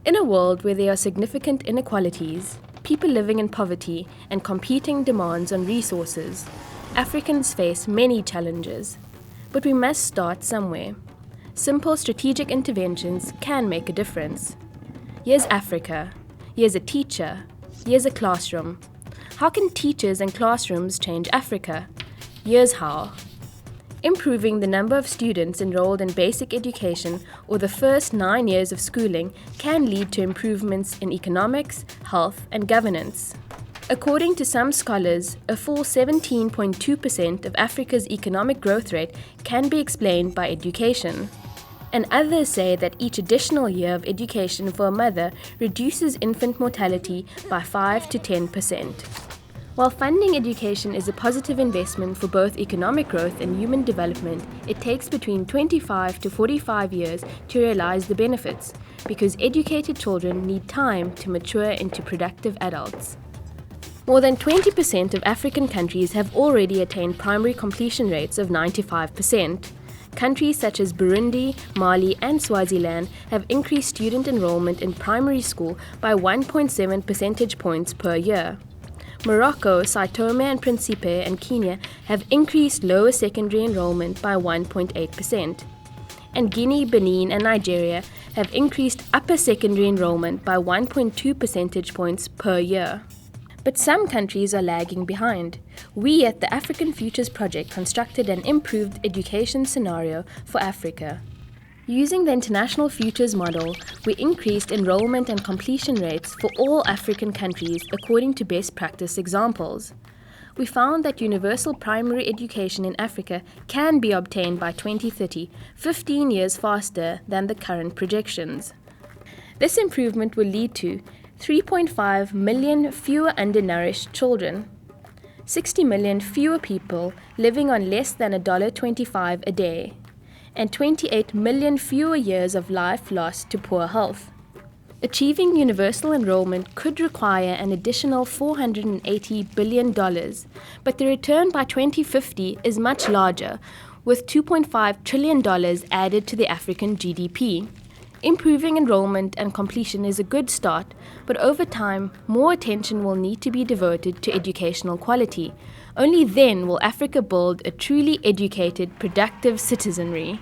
In a world where there are significant inequalities, people living in poverty, and competing demands on resources, Africans face many challenges. But we must start somewhere. Simple strategic interventions can make a difference. Here's Africa. Here's a teacher. Here's a classroom. How can teachers and classrooms change Africa? Here's how. Improving the number of students enrolled in basic education or the first 9 years of schooling can lead to improvements in economics, health, and governance. According to some scholars, a full 17.2% of Africa's economic growth rate can be explained by education. And others say that each additional year of education for a mother reduces infant mortality by 5 to 10%. While funding education is a positive investment for both economic growth and human development, it takes between 25 to 45 years to realize the benefits, because educated children need time to mature into productive adults. More than 20% of African countries have already attained primary completion rates of 95%. Countries such as Burundi, Mali, and Swaziland have increased student enrollment in primary school by 1.7 percentage points per year. Morocco, Sao Tome and Principe, and Kenya have increased lower secondary enrollment by 1.8%. And Guinea, Benin, and Nigeria have increased upper secondary enrollment by 1.2 percentage points per year. But some countries are lagging behind. We at the African Futures Project constructed an improved education scenario for Africa. Using the International Futures Model, we increased enrollment and completion rates for all African countries according to best practice examples. We found that universal primary education in Africa can be obtained by 2030, 15 years faster than the current projections. This improvement will lead to 3.5 million fewer undernourished children, 60 million fewer people living on less than $1.25 a day, and 28 million fewer years of life lost to poor health. Achieving universal enrollment could require an additional $480 billion, but the return by 2050 is much larger, with $2.5 trillion added to the African GDP. Improving enrollment and completion is a good start, but over time, more attention will need to be devoted to educational quality. Only then will Africa build a truly educated, productive citizenry.